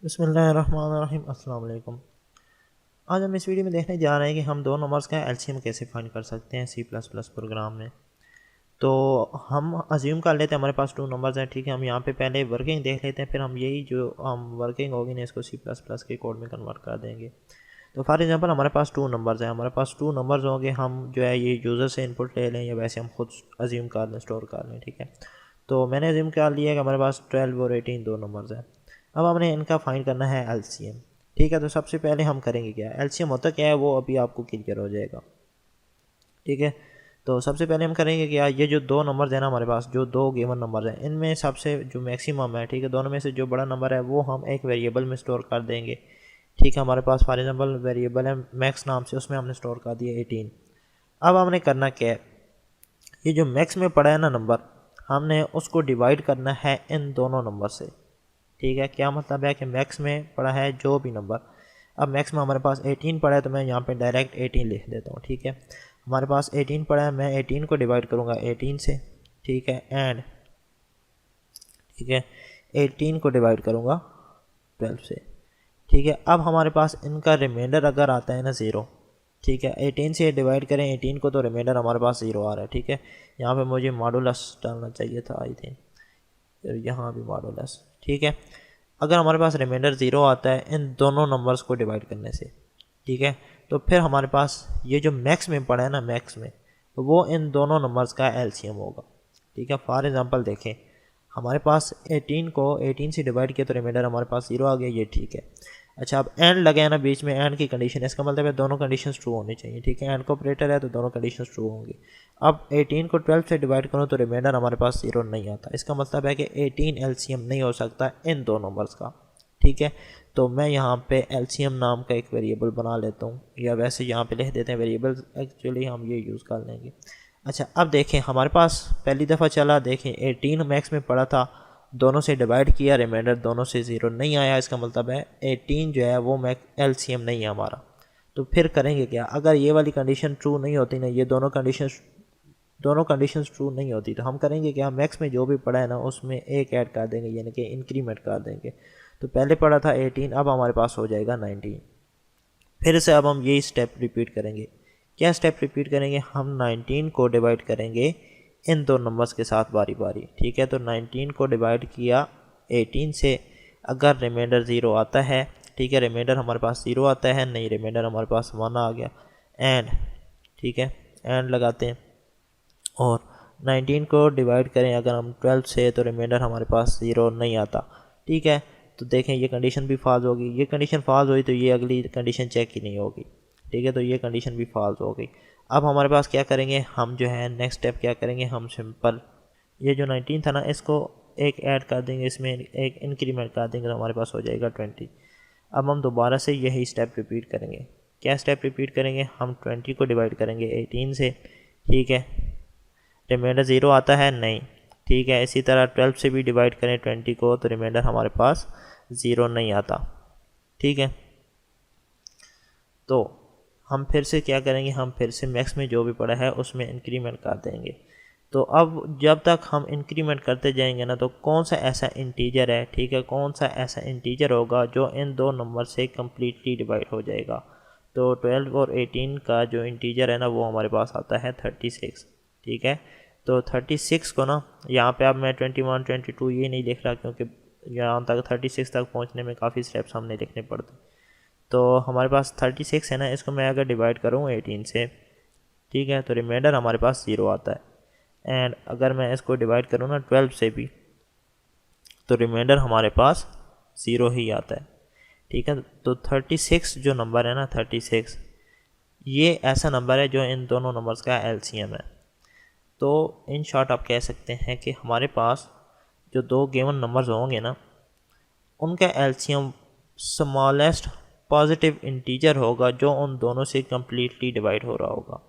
बिस्मिल्लाहिर्रहमानिर्रहीम। अस्सलाम वालेकुम। आज हम इस वीडियो में देखने जा रहे हैं कि हम दो नंबर्स का एलसीएम कैसे फाइंड कर सकते हैं सी प्लस प्लस प्रोग्राम में। तो हम अज्यूम कर लेते हैं हमारे पास टू नंबर्स हैं, ठीक है। हम यहाँ पे पहले वर्किंग देख लेते हैं, फिर हम यही जो हम वर्किंग होगी ना इसको सी प्लस प्लस के कोड में कन्वर्ट कर देंगे। तो फॉर एग्जांपल हमारे पास टू नंबर्स हैं, हमारे पास टू नंबर्स होंगे। हम जो है ये यूज़र से इनपुट ले लें या वैसे हम खुद अज्यूम कर लें, स्टोर कर लें, ठीक है। तो मैंने अज्यूम कर लिया कि हमारे पास 12 और 18 दो नंबर्स हैं। अब हमने इनका फाइंड करना है एलसीएम, ठीक है। तो सबसे पहले हम करेंगे क्या, एलसीएम होता क्या है वो अभी आपको क्लियर हो जाएगा, ठीक है। तो सबसे पहले हम करेंगे क्या, ये जो दो नंबर्स हैं ना हमारे पास, जो दो गिवन नंबर्स हैं, इनमें सबसे जो मैक्सिमम है, ठीक है, दोनों में से जो बड़ा नंबर है वो हम एक वेरिएबल में स्टोर कर देंगे, ठीक है। हमारे पास फॉर एग्जांपल वेरिएबल है मैक्स नाम से, उसमें हमने स्टोर कर दिया 18। अब हमने करना क्या है, ये जो मैक्स में पड़ा है ना नंबर, हमने उसको डिवाइड करना है इन दोनों नंबर से, ठीक है। क्या मतलब है कि मैक्स में पड़ा है जो भी नंबर, अब मैक्स में हमारे पास 18 पड़ा है तो मैं यहाँ पे डायरेक्ट 18 लिख देता हूँ, ठीक है। हमारे पास 18 पड़ा है, मैं 18 को डिवाइड करूँगा 18 से, ठीक है, एंड ठीक है 18 को डिवाइड करूँगा 12 से, ठीक है। अब हमारे पास इनका रिमाइंडर अगर आता है ना 0, ठीक है, 18 से डिवाइड करें 18 को तो रिमाइंडर हमारे पास 0 आ रहा है, ठीक है। यहाँ पे मुझे मॉडुलस डालना चाहिए था आई थिंक, फिर यहाँ भी मॉडुलस, ठीक है। अगर हमारे पास रिमाइंडर 0 आता है इन दोनों नंबर्स को डिवाइड करने से, ठीक है, तो फिर हमारे पास ये जो मैक्स में पड़ा है ना, मैक्स में, तो वो इन दोनों नंबर्स का एलसीएम होगा, ठीक है। फॉर एग्जांपल देखें, हमारे पास 18 को 18 से डिवाइड किया तो रिमाइंडर हमारे पास 0 आ गया, ये ठीक है। अच्छा, अब एंड लगे हैं ना बीच में, एंड की कंडीशन है, इसका मतलब है दोनों कंडीशन ट्रू होनी चाहिए, ठीक है। एंड का ऑपरेटर है तो दोनों कंडीशन ट्रू होंगी। अब 18 को 12 से डिवाइड करूँ तो रिमाइंडर हमारे पास 0 नहीं आता, इसका मतलब है कि 18 एलसीएम नहीं हो सकता इन दो नंबर्स का, ठीक है। तो मैं यहाँ पे एलसीएम नाम का एक वेरिएबल बना लेता हूँ, या वैसे यहाँ पे लिख देते हैं वेरिएबल, एक्चुअली हम ये यूज़ कर लेंगे। अच्छा, अब देखें हमारे पास पहली दफ़ा चला, देखें 18 मैक्स में पड़ा था, दोनों से डिवाइड किया, रिमाइंडर दोनों से 0 नहीं आया, इसका मतलब है 18 जो है वो मैक्स एलसीएम नहीं है हमारा। तो फिर करेंगे क्या, अगर ये वाली कंडीशन ट्रू नहीं होती ना, ये दोनों कंडीशंस ट्रू नहीं होती, तो हम करेंगे क्या, मैक्स में जो भी पड़ा है ना उसमें एक ऐड कर देंगे, यानी कि इंक्रीमेंट कर देंगे। तो पहले पड़ा था 18, अब हमारे पास हो जाएगा 19। फिर से अब हम यही स्टेप रिपीट करेंगे। क्या स्टेप रिपीट करेंगे, हम 19 को डिवाइड करेंगे इन दो नंबर्स के साथ बारी बारी, ठीक है। तो 19 को डिवाइड किया 18 से, अगर रिमाइंडर 0 आता है, ठीक है, रिमाइंडर हमारे पास 0 आता है, नहीं रिमाइंडर हमारे पास 1 आ गया, एंड ठीक है, एंड लगाते हैं। और 19 को डिवाइड करें अगर हम 12 से तो रिमाइंडर हमारे पास 0 नहीं आता, ठीक है। तो देखें ये कंडीशन भी फॉल्स होगी, ये कंडीशन फॉल्स हुई तो ये अगली कंडीशन चेक ही नहीं होगी, ठीक है। तो ये कंडीशन भी फॉल्स हो गई। अब हमारे पास क्या करेंगे, हम जो है नेक्स्ट स्टेप क्या करेंगे, हम सिंपल ये जो 19 था ना इसको एक ऐड कर देंगे, इसमें एक इंक्रीमेंट कर देंगे तो हमारे पास हो जाएगा 20। अब हम दोबारा से यही स्टेप रिपीट करेंगे। क्या स्टेप रिपीट करेंगे, हम 20 को डिवाइड करेंगे 18 से, ठीक है, रिमाइंडर 0 आता है नहीं, ठीक है। इसी तरह 12 से भी डिवाइड करें 20 को तो रिमाइंडर हमारे पास 0 नहीं आता, ठीक है। तो हम फिर से क्या करेंगे, हम फिर से मैक्स में जो भी पड़ा है उसमें इंक्रीमेंट कर देंगे। तो अब जब तक हम इंक्रीमेंट करते जाएंगे ना, तो कौन सा ऐसा इंटीजर है, ठीक है, कौन सा ऐसा इंटीजर होगा जो इन दो नंबर से कम्प्लीटली डिवाइड हो जाएगा। तो 12 और 18 का जो इंटीजर है ना वो हमारे पास आता है 36, ठीक है। तो 36 को ना यहाँ पे अब मैं 21 22 ये नहीं लिख रहा, क्योंकि यहाँ तक 36 तक पहुँचने में काफ़ी स्टेप्स हमने लिखने पड़ते। तो हमारे पास 36 है ना, इसको मैं अगर डिवाइड करूँ 18 से, ठीक है, तो रिमाइंडर हमारे पास 0 आता है। एंड अगर मैं इसको डिवाइड करूँ ना 12 से भी, तो रिमाइंडर हमारे पास 0 ही आता है, ठीक है। तो 36 जो नंबर है ना, 36 ये ऐसा नंबर है जो इन दोनों नंबर्स का एलसीएम है। तो इन शॉर्ट आप कह सकते हैं कि हमारे पास जो दो गिवन नंबर्स होंगे ना, उनका एलसीएम स्मॉलेस्ट पॉजिटिव इंटीजर होगा जो उन दोनों से कम्प्लीटली डिवाइड हो रहा होगा,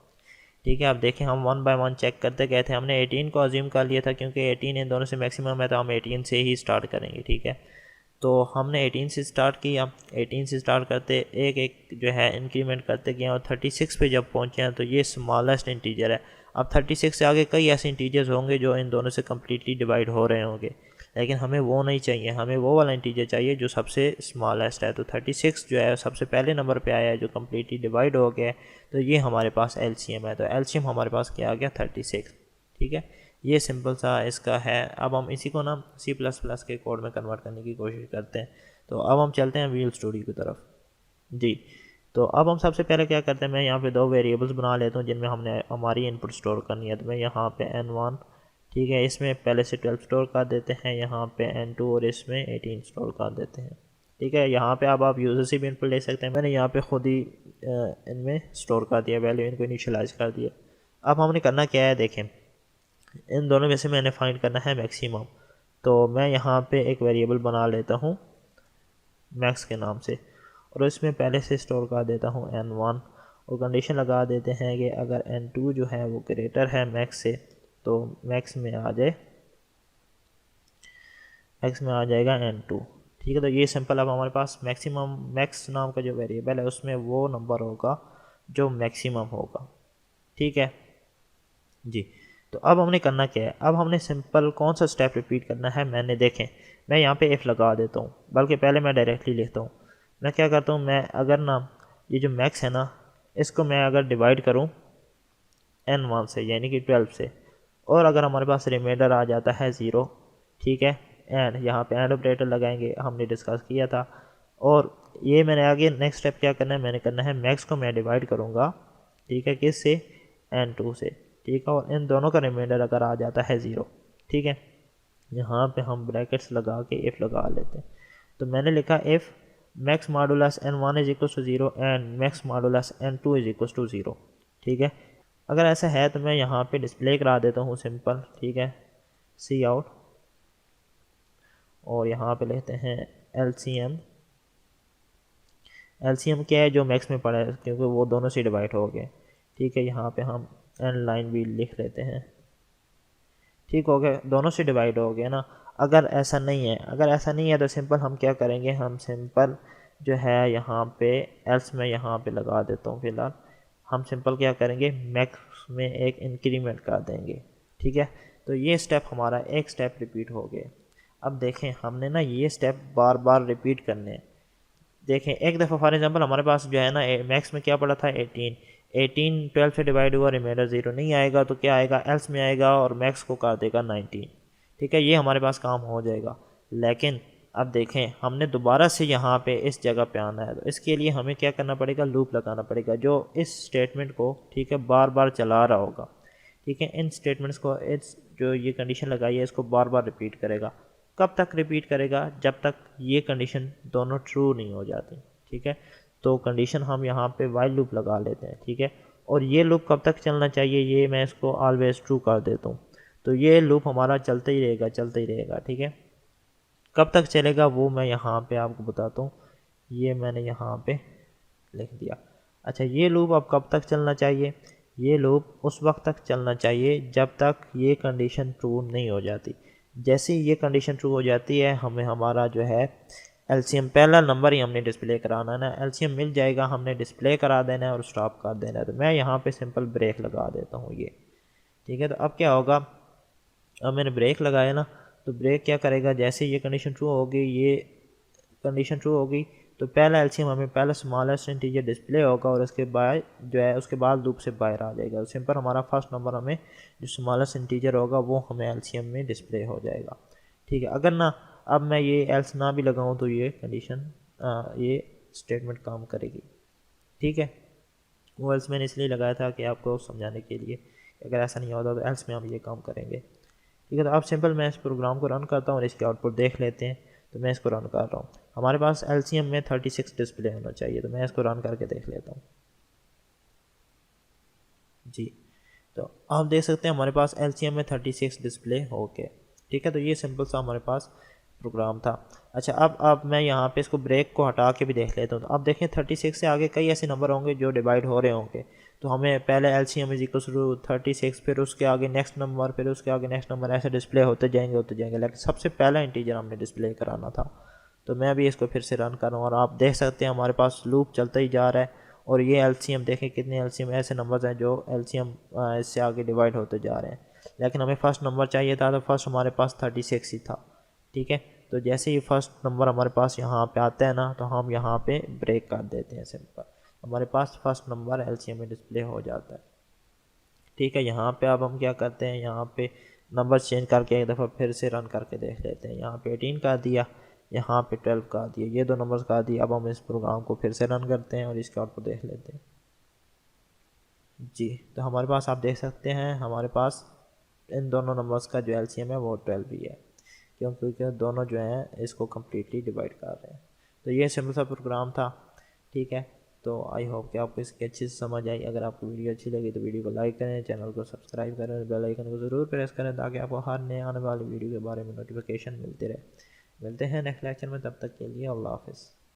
ठीक है। अब देखें हम वन बाय वन चेक करते गए थे, हमने 18 को अज्यूम कर लिया था क्योंकि 18 इन दोनों से मैक्सिमम है, तो हम 18 से ही स्टार्ट करेंगे, ठीक है। तो हमने 18 से स्टार्ट किया, 18 से स्टार्ट करते एक एक जो है इंक्रीमेंट करते गए, और 36 पे जब पहुंचे हैं तो ये स्मॉलेस्ट इंटीजर है। अब 36 से आगे कई ऐसे इंटीजर्स होंगे जो इन दोनों से कम्प्लीटली डिवाइड हो रहे होंगे, लेकिन हमें वो नहीं चाहिए, हमें वो वाला इंटीजर चाहिए जो सबसे स्मॉलेस्ट है। तो 36 जो है सबसे पहले नंबर पे आया है जो कम्प्लीटली डिवाइड हो गया है, तो ये हमारे पास एलसीएम है। तो एलसीएम हमारे पास क्या आ गया 36। ठीक है, ये सिंपल सा इसका है। अब हम इसी को ना C++ के कोड में कन्वर्ट करने की कोशिश करते हैं। तो अब हम चलते हैं व्हील स्टोरी की तरफ। जी, तो अब हम सबसे पहले क्या करते हैं, मैं यहाँ पे 2 वेरिएबल्स बना लेता हूँ जिनमें हमने हमारी इनपुट स्टोर करनी है। तो मैं यहाँ पे N1, ठीक है, इसमें पहले से 12 स्टोर कर देते हैं, यहाँ पे N2 और इसमें 18 स्टोर कर देते हैं। ठीक है, यहाँ पे अब आप यूज़र से भी इनपुट ले सकते हैं। मैंने यहाँ पे खुद ही इनमें स्टोर कर दिया, वैल्यू इनको इनिशियलाइज कर दिया। अब हमने करना क्या है, देखें, इन दोनों में से मैंने फाइंड करना है मैक्सिमम। तो मैं यहाँ पे एक वेरिएबल बना लेता हूँ मैक्स के नाम से, और इसमें पहले से स्टोर कर देता हूँ N1, और कंडीशन लगा देते हैं कि अगर N2 जो है वो ग्रेटर है मैक्स से तो मैक्स में आ जाएगा N2। ठीक है, तो ये सिंपल। अब हमारे पास मैक्सिमम मैक्स नाम का जो वेरिएबल है उसमें वो नंबर होगा जो मैक्सिमम होगा। ठीक है जी, तो अब हमने करना क्या है, अब हमने सिंपल कौन सा स्टेप रिपीट करना है, मैंने देखें मैं यहाँ पे इफ़ लगा देता हूँ, बल्कि पहले मैं डायरेक्टली लिखता हूँ। मैं क्या करता हूँ, मैं अगर ना ये जो मैक्स है ना इसको मैं अगर डिवाइड करूँ N1 से यानी कि 12 से, और अगर हमारे पास रिमाइंडर आ जाता है 0, ठीक है, एंड यहाँ पे एंड ऑपरेटर लगाएंगे, हमने डिस्कस किया था। और ये मैंने आगे नेक्स्ट स्टेप क्या करना है, मैंने करना है मैक्स को मैं डिवाइड करूँगा, ठीक है, किस से, N2 से। ठीक है, और इन दोनों का रिमाइंडर अगर आ जाता है 0, ठीक है, यहाँ पे हम ब्रैकेट्स लगा के इफ़ लगा लेते हैं। तो मैंने लिखा if max modulus N1 is equal to 0 and max modulus N2 is equal to 0। ठीक है, अगर ऐसा है तो मैं यहाँ पे डिस्प्ले करा देता हूँ सिंपल। ठीक है, सी आउट, और यहाँ पे लेते हैं LCM। LCM क्या है, जो मैक्स में पड़ा है, क्योंकि वो दोनों से डिवाइड हो गए। ठीक है, यहाँ पे हम एन लाइन भी लिख लेते हैं। ठीक हो गया, दोनों से डिवाइड हो गया ना। अगर ऐसा नहीं है तो सिंपल हम क्या करेंगे, हम सिंपल जो है यहाँ पे एल्स में यहाँ पे लगा देता हूँ फिलहाल। हम सिंपल क्या करेंगे, मैक्स में एक इंक्रीमेंट कर देंगे। ठीक है, तो ये स्टेप हमारा एक स्टेप रिपीट हो गया। अब देखें हमने ना ये स्टेप बार बार रिपीट करने हैं। देखें एक दफ़ा फॉर एग्जांपल हमारे पास जो है ना मैक्स में क्या पड़ा था 18 12 से डिवाइड हुआ, रिमाइंडर 0 नहीं आएगा तो क्या आएगा, एल्स में आएगा और मैक्स को कर देगा 19। ठीक है, ये हमारे पास काम हो जाएगा। लेकिन अब देखें हमने दोबारा से यहाँ पे इस जगह पे आना है, तो इसके लिए हमें क्या करना पड़ेगा, लूप लगाना पड़ेगा जो इस स्टेटमेंट को, ठीक है, बार बार चला रहा होगा। ठीक है, इन स्टेटमेंट्स को, इस जो ये कंडीशन लगाई है इसको बार बार रिपीट करेगा। कब तक रिपीट करेगा, जब तक ये कंडीशन दोनों ट्रू नहीं हो जाती। ठीक है, तो कंडीशन हम यहाँ पे वाइल लूप लगा लेते हैं। ठीक है, और ये लूप कब तक चलना चाहिए, ये मैं इसको ऑलवेज ट्रू कर देता हूँ। तो ये लूप हमारा चलते ही रहेगा। ठीक है, कब तक चलेगा वो मैं यहाँ पे आपको बताता हूँ। ये मैंने यहाँ पे लिख दिया। अच्छा, ये लूप अब कब तक चलना चाहिए, ये लूप उस वक्त तक चलना चाहिए जब तक ये कंडीशन ट्रू नहीं हो जाती। जैसे ये कंडीशन ट्रू हो जाती है, हमें हमारा जो है LCM पहला नंबर ही हमने डिस्प्ले कराना है ना, LCM मिल जाएगा, हमने डिस्प्ले करा देना है और स्टॉप कर देना है। तो मैं यहाँ पे सिंपल ब्रेक लगा देता हूँ ये। ठीक है, तो अब क्या होगा, अब मैंने ब्रेक लगाया ना, तो ब्रेक क्या करेगा, जैसे ये कंडीशन ट्रू होगी, ये कंडीशन ट्रू होगी, तो पहला LCM हमें पहला स्मॉलेस्ट इंटीजर डिस्प्ले होगा और उसके बाद जो है उसके बाद लूप से बाहर आ जाएगा। सिंपल हमारा फर्स्ट नंबर हमें जो स्मॉलेस्ट इंटीजर होगा वो हमें LCM में डिस्प्ले हो जाएगा। ठीक है, अगर ना अब मैं ये एल्स ना भी लगाऊं तो ये कंडीशन ये स्टेटमेंट काम करेगी। ठीक है, वो एल्स मैंने इसलिए लगाया था कि आपको समझाने के लिए, अगर ऐसा नहीं होता तो एल्स में हम ये काम करेंगे। ठीक है, तो अब सिंपल मैं इस प्रोग्राम को रन करता हूँ और इसकी आउटपुट देख लेते हैं। तो मैं इसको रन कर रहा हूँ, हमारे पास LCM में 36 डिस्प्ले होना चाहिए। तो मैं इसको रन करके देख लेता हूँ। जी, तो आप देख सकते हैं हमारे पास LCM में 36 डिस्प्ले हो गए। ठीक है, तो ये सिंपल सा हमारे पास प्रोग्राम था। अच्छा, अब मैं यहाँ पे इसको ब्रेक को हटा के भी देख लेता हूँ। तो अब देखें 36 से आगे कई ऐसे नंबर होंगे जो डिवाइड हो रहे होंगे। तो हमें पहले LCM इज इक्वल टू 36, फिर उसके आगे नेक्स्ट नंबर, फिर उसके आगे नेक्स्ट नंबर, ऐसे डिस्प्ले होते जाएंगे। लेकिन सबसे पहला इंटीजर हमने डिस्प्ले कराना था। तो मैं भी इसको फिर से रन कर रहा हूँ और आप देख सकते हैं हमारे पास लूप चलता ही जा रहा है। और ये LCM देखें, कितने LCM ऐसे नंबर्स हैं जो LCM इससे आगे डिवाइड होते जा रहे हैं। लेकिन हमें फर्स्ट नंबर चाहिए था, तो फर्स्ट हमारे पास 36 ही था। ठीक है। तो जैसे ही फर्स्ट नंबर हमारे पास यहाँ पे आता है ना, तो हम यहाँ पे ब्रेक कर देते हैं सिंपल, हमारे पास फर्स्ट नंबर एलसीएम में डिस्प्ले हो जाता है। ठीक है, यहाँ पे अब हम क्या करते हैं, यहाँ पे नंबर चेंज करके एक दफ़ा फिर से रन करके देख लेते हैं। यहाँ पे 18 का दिया, यहाँ पे 12 का दिया, ये दो नंबर्स का दिया। अब हम इस प्रोग्राम को फिर से रन करते हैं और इसके आउटपुट देख लेते हैं। जी, तो हमारे पास आप देख सकते हैं हमारे पास इन दोनों नंबर्स का जो एलसीएम है वो 12 ही है, क्योंकि दोनों जो हैं इसको कम्प्लीटली डिवाइड कर रहे हैं। तो ये सिंपल सा प्रोग्राम था। ठीक है, तो आई होप कि आपको इसकी अच्छी से समझ आई। अगर आपको वीडियो अच्छी लगी तो वीडियो को लाइक करें, चैनल को सब्सक्राइब करें, बेल आइकन को ज़रूर प्रेस करें ताकि आपको हर नए आने वाली वीडियो के बारे में नोटिफिकेशन मिलते रहे। मिलते हैं नेक्स्ट लेक्चर में, तब तक के लिए अल्लाह हाफ़िज़।